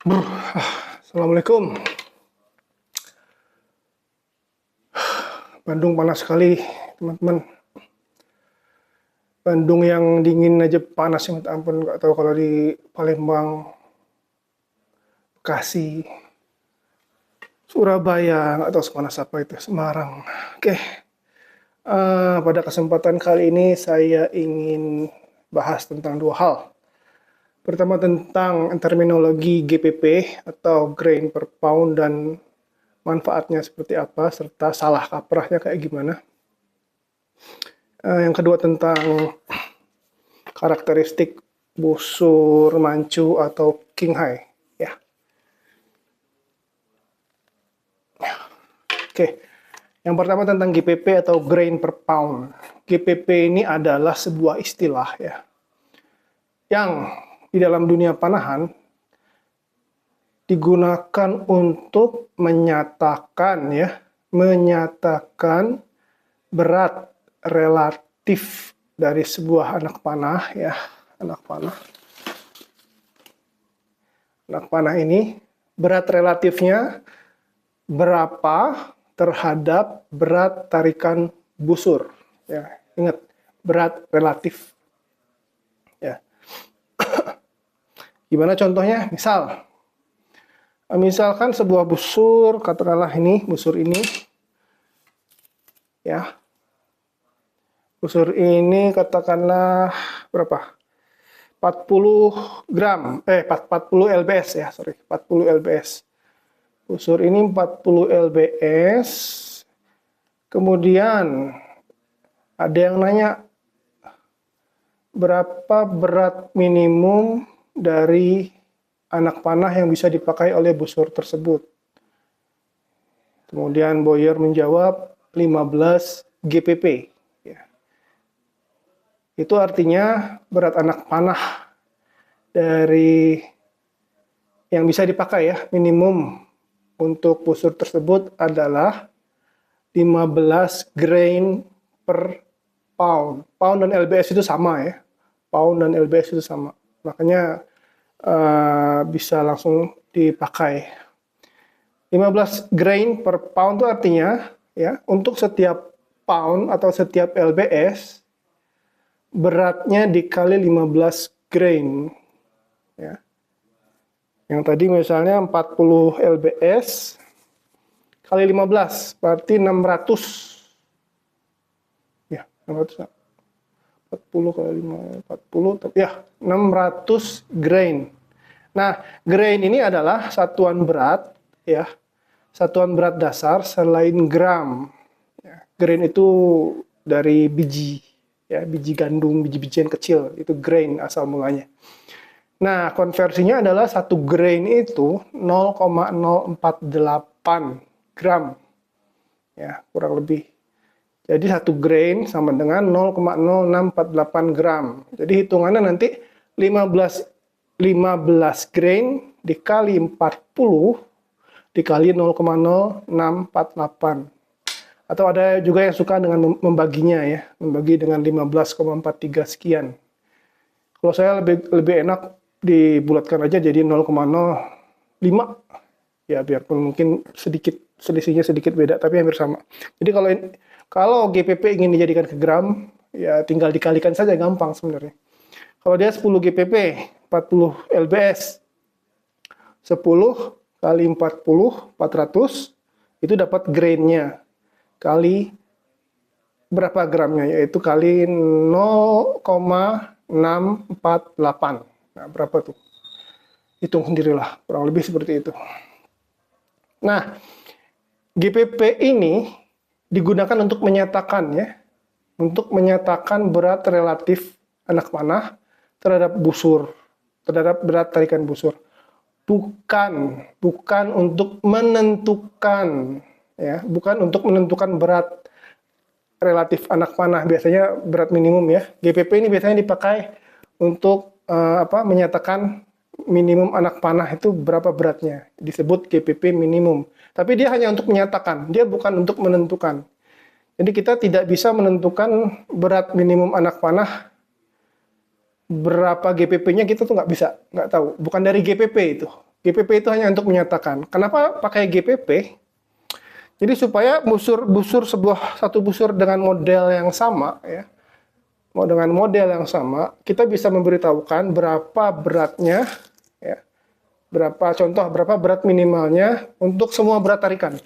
Assalamualaikum. Bandung panas sekali, teman-teman. Bandung yang dingin aja panas, ya minta ampun. Nggak tahu kalau di Palembang, Bekasi, Surabaya, nggak tahu sepanas apa itu, Semarang. Oke, pada kesempatan kali ini saya ingin bahas tentang dua hal. Pertama tentang terminologi GPP atau grain per pound dan manfaatnya seperti apa, serta salah kaprahnya kayak gimana. Yang kedua tentang karakteristik busur mancu atau Qinghai. Ya. Oke. Yang pertama tentang GPP atau grain per pound. GPP ini adalah sebuah istilah ya, yang di dalam dunia panahan digunakan untuk menyatakan berat relatif dari sebuah anak panah ya, anak panah ini berat relatifnya berapa terhadap berat tarikan busur ya. Ingat, berat relatif ya. Gimana contohnya? Misalkan sebuah busur, katakanlah ini busur ini ya. Busur ini katakanlah berapa? 40 gram, 40 lbs ya, 40 lbs. Busur ini 40 lbs. Kemudian ada yang nanya berapa berat minimum dari anak panah yang bisa dipakai oleh busur tersebut. Kemudian Boyer menjawab 15 GPP. Ya. Itu artinya berat anak panah dari yang bisa dipakai ya, minimum untuk busur tersebut adalah 15 grain per pound. Pound dan lbs itu sama ya. Pound dan lbs itu sama. Makanya bisa langsung dipakai. 15 grain per pound itu artinya ya, untuk setiap pound atau setiap lbs beratnya dikali 15 grain ya. Yang tadi misalnya 40 lbs kali 15 berarti 600 ya, 600 40 kali 5, 40 ya, 600 grain. Nah, grain ini adalah satuan berat ya, satuan berat dasar selain gram ya. Grain itu dari biji ya, biji gandum, biji-bijian kecil, itu grain asal mulanya. Nah, konversinya adalah 1 grain itu 0,048 gram ya, kurang lebih. Jadi 1 grain sama dengan 0,0648 gram. Jadi hitungannya nanti 15 grain dikali 40 dikali 0,0648. Atau ada juga yang suka dengan membaginya ya, membagi dengan 15,43 sekian. Kalau saya lebih enak dibulatkan aja jadi 0,05 ya, biarpun mungkin selisihnya sedikit beda tapi hampir sama. Jadi kalau GPP ingin dijadikan ke gram, ya tinggal dikalikan saja, gampang sebenarnya. Kalau dia 10 GPP, 40 lbs, 10 kali 40, 400, itu dapat grainnya. Kali berapa gramnya, yaitu kali 0,648. Nah, berapa tuh? Hitung sendirilah, kurang lebih seperti itu. Nah, GPP ini digunakan untuk menyatakan berat relatif anak panah terhadap busur, terhadap berat tarikan busur. Bukan untuk menentukan ya, bukan untuk menentukan berat relatif anak panah, biasanya berat minimum ya. GPP ini biasanya dipakai untuk menyatakan minimum anak panah itu berapa beratnya, disebut GPP minimum. Tapi dia hanya untuk menyatakan, dia bukan untuk menentukan. Jadi kita tidak bisa menentukan berat minimum anak panah berapa GPP-nya, kita tuh nggak bisa, nggak tahu. Bukan dari GPP itu. GPP itu hanya untuk menyatakan. Kenapa pakai GPP? Jadi supaya satu busur dengan model yang sama, ya, dengan model yang sama, kita bisa memberitahukan berapa beratnya, ya, berapa berat minimalnya untuk semua berat tarikan.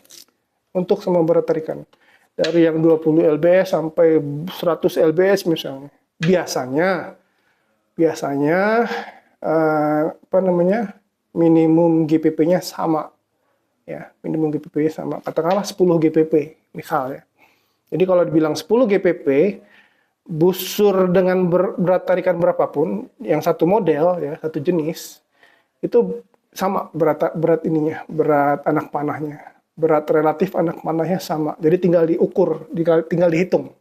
Untuk semua berat tarikan. Dari yang 20 lbs sampai 100 lbs misalnya. Biasanya minimum GPP-nya sama. Ya, minimum GPP-nya sama. Katakanlah 10 GPP misalnya. Jadi kalau dibilang 10 GPP, busur dengan berat tarikan berapapun, yang satu model, ya, satu jenis, itu sama berat anak panahnya. Berat relatif anak panahnya sama. Jadi tinggal diukur, tinggal dihitung.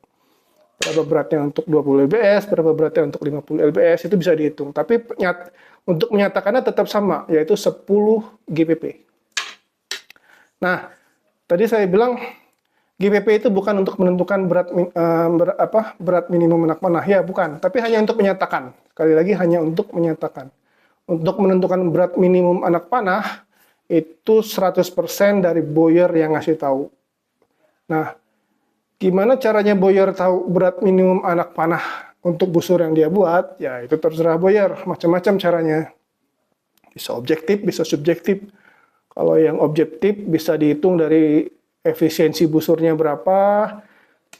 Berapa beratnya untuk 20 lbs, berapa beratnya untuk 50 lbs, itu bisa dihitung. Tapi untuk menyatakannya tetap sama, yaitu 10 GPP. Nah, tadi saya bilang GPP itu bukan untuk menentukan berat minimum anak panah, ya bukan, tapi hanya untuk menyatakan. Sekali lagi hanya untuk menyatakan. Untuk menentukan berat minimum anak panah itu 100% dari buoyer yang ngasih tahu. Nah, gimana caranya buoyer tahu berat minimum anak panah untuk busur yang dia buat? Ya, itu terserah buoyer, macam-macam caranya. Bisa objektif, bisa subjektif. Kalau yang objektif bisa dihitung dari efisiensi busurnya berapa,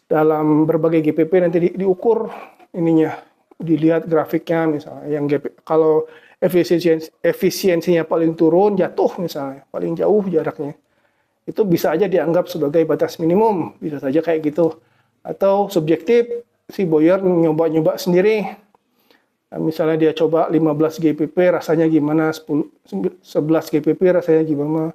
dalam berbagai GPP nanti diukur ininya, dilihat grafiknya misalnya. Kalau efisiensinya paling turun, jatuh misalnya, paling jauh jaraknya, itu bisa aja dianggap sebagai batas minimum, bisa saja kayak gitu. Atau subjektif, si buoyer nyoba-nyoba sendiri. Nah, misalnya dia coba 15 GPP rasanya gimana, 11 GPP rasanya gimana,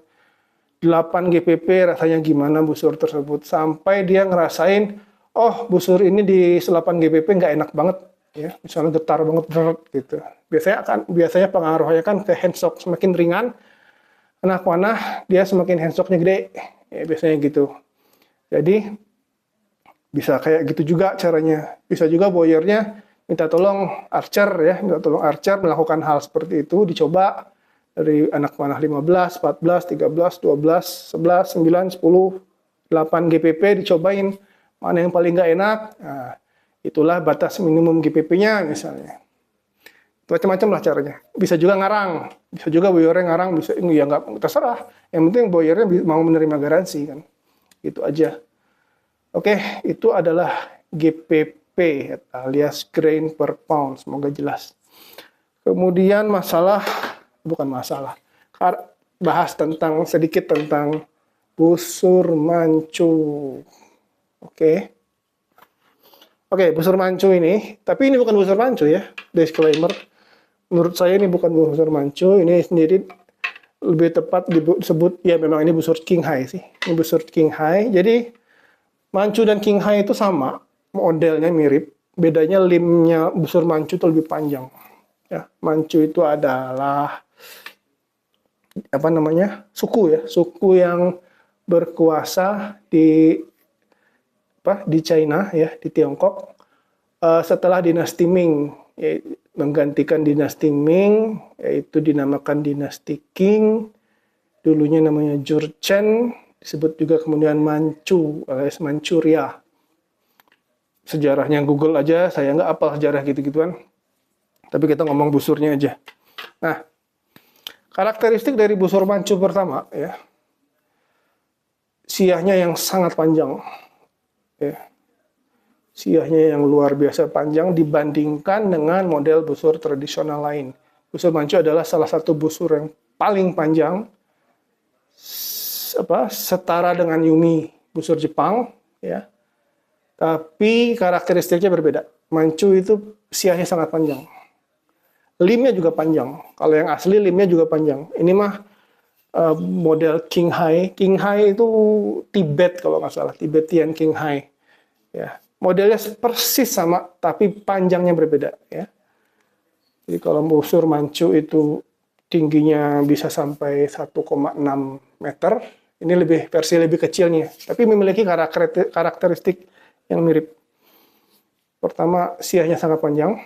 8 GPP rasanya gimana busur tersebut, sampai dia ngerasain, oh busur ini di 8 GPP nggak enak banget, ya, misalnya getar banget gitu. Biasanya pengaruhnya kan ke handshock, semakin ringan anak panah dia semakin handshocknya gede, ya, biasanya gitu. Jadi bisa kayak gitu juga caranya. Bisa juga buoyernya minta tolong archer, ya, melakukan hal seperti itu, dicoba dari anak panah 15, 14, 13, 12, 11, 9, 10, 8 GPP dicobain mana yang paling nggak enak. Nah, itulah batas minimum GPP-nya misalnya. Macam-macam lah caranya. Bisa juga ngarang, bisa juga buoyernya ngarang, bisa ya nggak, terserah. Yang penting buoyernya mau menerima garansi kan. Itu aja. Oke, itu adalah GPP alias grain per pound. Semoga jelas. Kemudian bahas sedikit tentang busur mancu. Oke, busur mancu ini, tapi ini bukan busur mancu ya, disclaimer. Menurut saya ini bukan busur mancu, ini sendiri lebih tepat disebut, ya memang ini busur King High sih. Ini busur King High. Jadi mancu dan King High itu sama, modelnya mirip. Bedanya limnya busur mancu itu lebih panjang. Ya, mancu itu adalah suku yang berkuasa di China, ya, di Tiongkok, setelah dinasti Ming, menggantikan dinasti Ming, yaitu dinamakan dinasti Qing. Dulunya namanya Jurchen, disebut juga kemudian Manchu alias Manchuria. Sejarahnya Google aja, saya nggak hafal sejarah gitu-gituan. Tapi kita ngomong busurnya aja. Nah, karakteristik dari busur mancu pertama, ya, siahnya yang sangat panjang, ya. Siahnya yang luar biasa panjang dibandingkan dengan model busur tradisional lain. Busur mancu adalah salah satu busur yang paling panjang, setara dengan Yumi, busur Jepang, ya. Tapi karakteristiknya berbeda. Mancu itu siahnya sangat panjang. Limnya juga panjang. Kalau yang asli limnya juga panjang. Ini mah model King High. King High itu Tibet kalau nggak salah. Tibetan King High. Ya. Modelnya persis sama, tapi panjangnya berbeda. Ya. Jadi kalau busur mancu itu tingginya bisa sampai 1,6 meter. Ini versi lebih kecilnya. Tapi memiliki karakteristik yang mirip. Pertama, siahnya sangat panjang.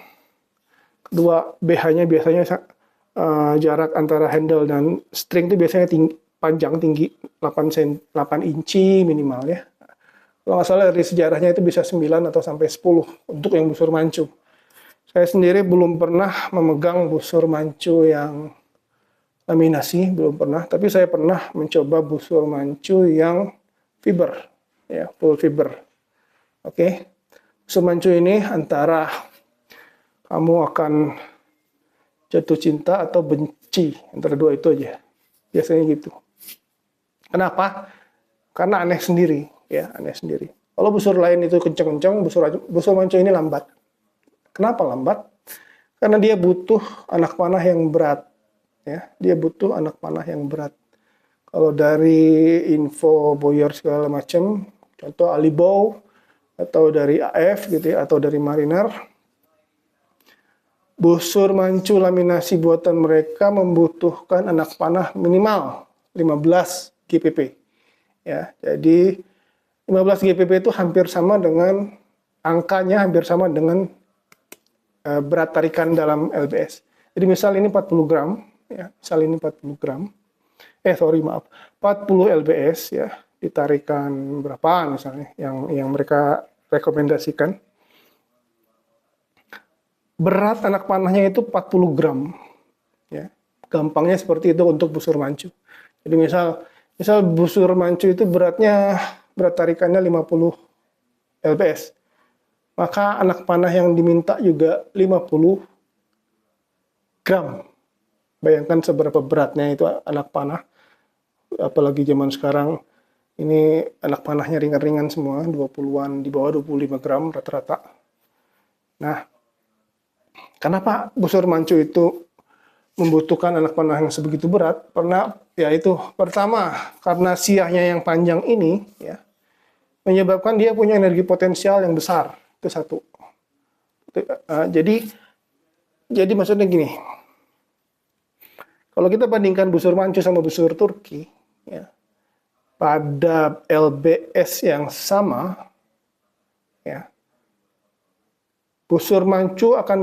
Kedua, BH-nya biasanya jarak antara handle dan string itu biasanya panjang tinggi 8 inci minimal ya. Kalau nggak salah dari sejarahnya itu bisa 9 atau sampai 10 untuk yang busur mancu. Saya sendiri belum pernah memegang busur mancu yang laminasi, belum pernah. Tapi saya pernah mencoba busur mancu yang fiber, ya full fiber. Oke, busur mancu ini antara kamu akan jatuh cinta atau benci, antara dua itu aja. Biasanya gitu. Kenapa? Karena aneh sendiri. Ya, aneh sendiri. Kalau busur lain itu kenceng-kenceng, busur mancu ini lambat. Kenapa lambat? Karena dia butuh anak panah yang berat. Ya, dia butuh anak panah yang berat. Kalau dari info Boyer segala macam, contoh Alibow atau dari AF gitu ya, atau dari Mariner, busur mancu laminasi buatan mereka membutuhkan anak panah minimal 15 GPP. Ya, jadi 15 GPP itu hampir sama dengan angkanya hampir sama dengan berat tarikan dalam LBS. Jadi misal ini 40 gram, ya, misal ini 40 gram. 40 LBS ya, ditarikan berapa misalnya yang mereka rekomendasikan. Berat anak panahnya itu 40 gram. Ya. Gampangnya seperti itu untuk busur mancu. Jadi misal busur mancu itu berat tarikannya 50 LBS. Maka anak panah yang diminta juga 50 gram. Bayangkan seberapa beratnya itu anak panah. Apalagi zaman sekarang ini anak panahnya ringan-ringan semua, 20-an, di bawah 25 gram rata-rata. Nah, kenapa busur mancu itu membutuhkan anak panah yang sebegitu berat? Karena yaitu pertama, karena siahnya yang panjang ini ya, menyebabkan dia punya energi potensial yang besar. Itu satu. Jadi maksudnya gini, kalau kita bandingkan busur mancu sama busur Turki, ya, pada LBS yang sama, ya, busur mancu akan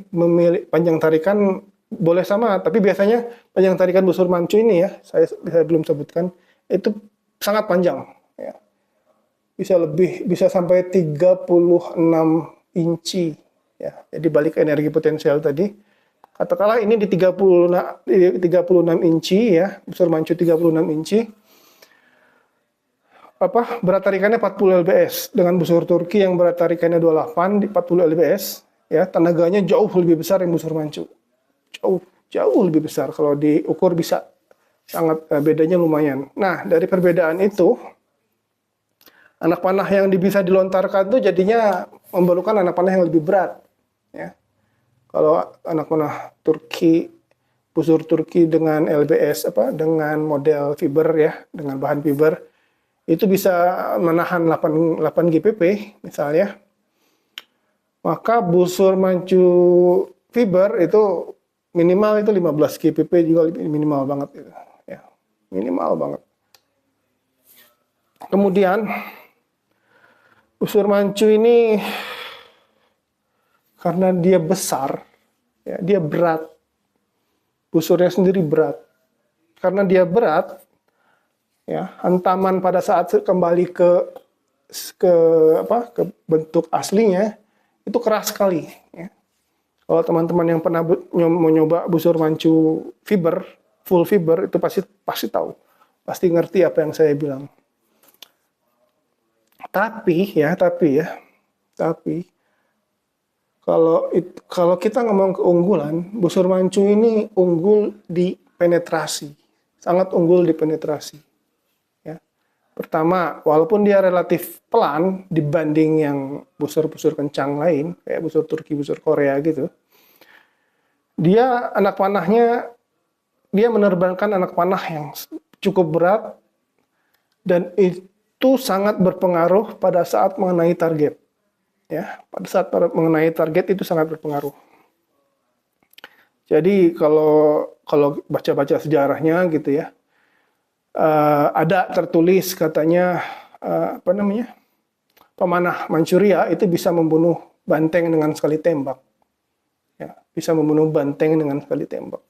memilih panjang tarikan boleh sama, tapi biasanya panjang tarikan busur mancu ini ya, saya belum sebutkan, itu sangat panjang. Ya. Bisa sampai 36 inci. Ya. Jadi balik ke energi potensial tadi. Katakanlah ini di 36 inci ya, busur mancu 36 inci. Berat tarikannya 40 lbs. Dengan busur Turki yang berat tarikannya 28 di 40 lbs, ya, tenaganya jauh lebih besar yang busur mancu. Jauh lebih besar, kalau diukur bisa sangat bedanya lumayan. Nah, dari perbedaan itu anak panah yang bisa dilontarkan itu jadinya memerlukan anak panah yang lebih berat, ya. Kalau anak panah Turki, busur Turki dengan LBS dengan model fiber ya, dengan bahan fiber itu bisa menahan 8 GPP misalnya. Maka busur mancu fiber itu minimal itu 15 GPP juga minimal banget ya. Minimal banget. Kemudian busur mancu ini karena dia besar, ya, dia berat. Busurnya sendiri berat. Karena dia berat, ya, hantaman pada saat kembali ke bentuk aslinya itu keras sekali. Ya. Kalau teman-teman yang pernah mencoba busur mancu fiber, full fiber, itu pasti tahu, pasti ngerti apa yang saya bilang. Tapi kalau kita ngomong keunggulan, busur mancu ini unggul di penetrasi, sangat unggul di penetrasi. Ya. Pertama, walaupun dia relatif pelan dibanding yang busur-busur kencang lain, kayak busur Turki, busur Korea gitu, dia menerbangkan anak panah yang cukup berat dan itu sangat berpengaruh pada saat mengenai target. Ya, pada saat mengenai target itu sangat berpengaruh. Jadi kalau baca-baca sejarahnya gitu ya, ada tertulis katanya pemanah Manchuria itu bisa membunuh banteng dengan sekali tembak. Ya, bisa membunuh banteng dengan sekali tembak.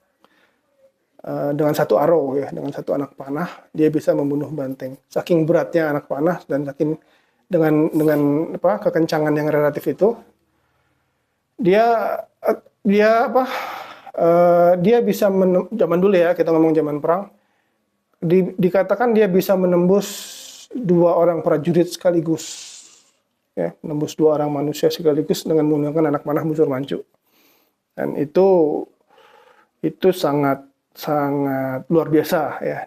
dengan satu arrow ya, dengan satu anak panah dia bisa membunuh banteng. Saking beratnya anak panah dan saking dengan apa kekencangan yang relatif itu, dia dia apa dia bisa zaman dulu ya, kita ngomong zaman perang, dikatakan dia bisa menembus 2 orang prajurit sekaligus. Ya, menembus 2 orang manusia sekaligus dengan menggunakan anak panah busur mancu. Dan itu sangat sangat luar biasa ya,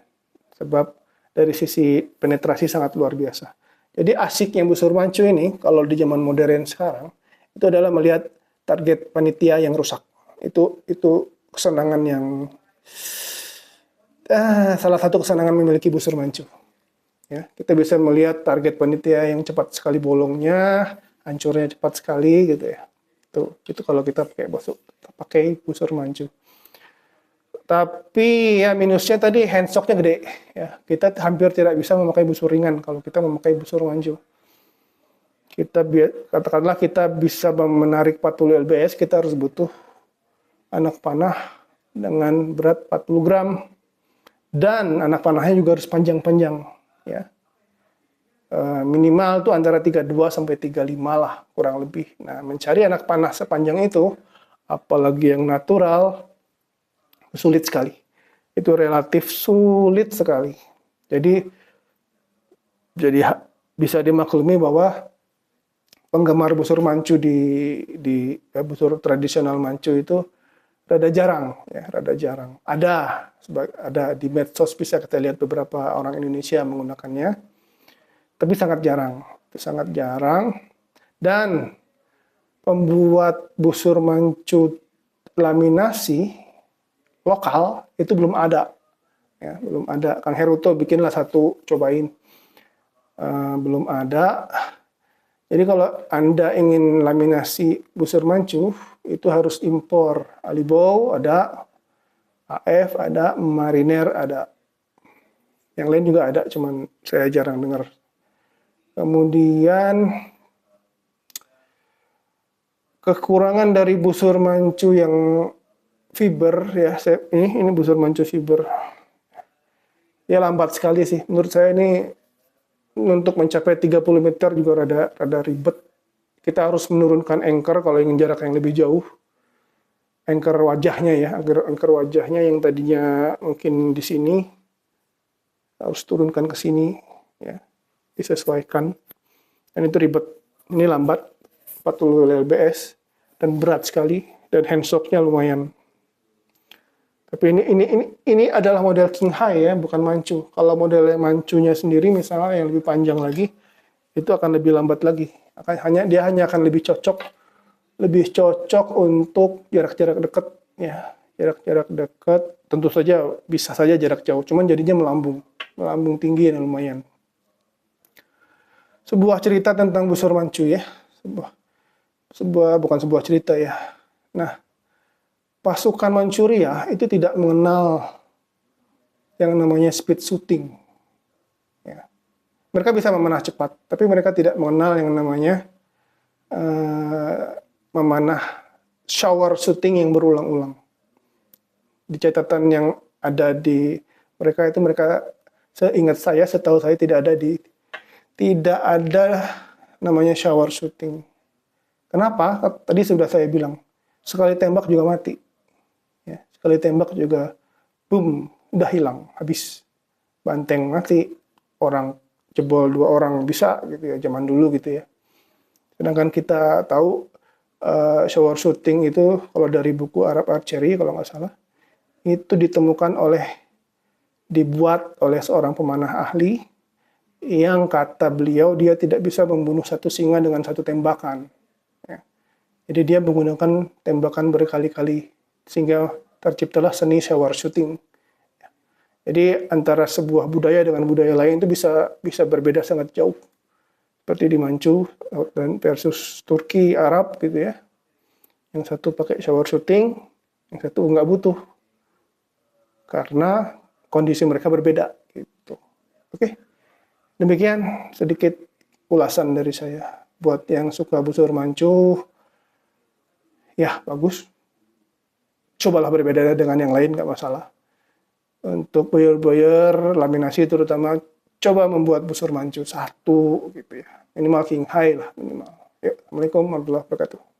sebab dari sisi penetrasi sangat luar biasa. Jadi asiknya busur mancu ini kalau di zaman modern sekarang itu adalah melihat target panitia yang rusak. Itu kesenangan yang salah satu kesenangan memiliki busur mancu. Ya, kita bisa melihat target panitia yang cepat sekali bolongnya, hancurnya cepat sekali gitu ya. Itu kalau kita pakai busur mancu. Tapi ya minusnya tadi handshocknya gede ya. Kita hampir tidak bisa memakai busur ringan kalau kita memakai busur mancu. Katakanlah kita bisa menarik 40 lbs, kita harus butuh anak panah dengan berat 40 gram dan anak panahnya juga harus panjang-panjang ya. Minimal tuh antara 32 sampai 35 lah kurang lebih. Nah, mencari anak panah sepanjang itu apalagi yang natural sulit sekali. Itu relatif sulit sekali. Jadi bisa dimaklumi bahwa penggemar busur mancu di busur tradisional mancu itu rada jarang ya, rada jarang. Ada di medsos bisa kita lihat beberapa orang Indonesia menggunakannya. Tapi sangat jarang. Dan pembuat busur mancu laminasi lokal itu belum ada. Ya, belum ada. Kang Heruto bikinlah satu, cobain. Belum ada. Jadi kalau Anda ingin laminasi busur mancu, itu harus impor. Alibow ada, AF ada, Mariner ada. Yang lain juga ada, cuman saya jarang dengar. Kemudian kekurangan dari busur mancu yang fiber ya, ini busur mancu fiber. Ya lambat sekali sih. Menurut saya ini untuk mencapai 30 meter juga rada ribet. Kita harus menurunkan anchor kalau ingin jarak yang lebih jauh. Anchor wajahnya ya, agar anchor wajahnya yang tadinya mungkin di sini harus turunkan ke sini ya. Disesuaikan. Dan itu ribet. Ini lambat 40 lbs dan berat sekali dan handshocknya lumayan. Tapi ini adalah model King High ya, bukan mancu. Kalau model mancunya sendiri misalnya yang lebih panjang lagi, itu akan lebih lambat lagi. Dia hanya akan lebih cocok untuk jarak-jarak dekat ya. Jarak-jarak dekat tentu saja bisa saja jarak jauh, cuman jadinya melambung tinggi dan lumayan. Sebuah cerita tentang busur mancu ya. Bukan sebuah cerita ya. Nah, pasukan Manchuria itu tidak mengenal yang namanya speed shooting. Ya. Mereka bisa memanah cepat, tapi mereka tidak mengenal yang namanya memanah shower shooting yang berulang-ulang. Di catatan yang ada di mereka seingat saya, setahu saya tidak ada namanya shower shooting. Kenapa? Tadi sudah saya bilang, sekali tembak juga mati. Ya, sekali tembak juga, boom, udah hilang, habis. Banteng mati, orang jebol 2 orang bisa gitu ya, zaman dulu gitu ya. Sedangkan kita tahu shower shooting itu kalau dari buku Arab Archery kalau nggak salah, itu dibuat oleh seorang pemanah ahli yang kata beliau dia tidak bisa membunuh satu singa dengan satu tembakan. Ya. Jadi dia menggunakan tembakan berkali-kali sehingga terciptalah seni shower shooting. Ya. Jadi antara sebuah budaya dengan budaya lain itu bisa berbeda sangat jauh. Seperti di Manchu dan versus Turki, Arab gitu ya. Yang satu pakai shower shooting, yang satu nggak butuh. Karena kondisi mereka berbeda gitu. Oke. Demikian sedikit ulasan dari saya. Buat yang suka busur mancu, ya bagus. Cobalah berbeda dengan yang lain, nggak masalah. Untuk buyer-buyer laminasi terutama coba membuat busur mancu 1 gitu ya. Minimal king high lah minimal. Yuk, Assalamualaikum warahmatullahi wabarakatuh.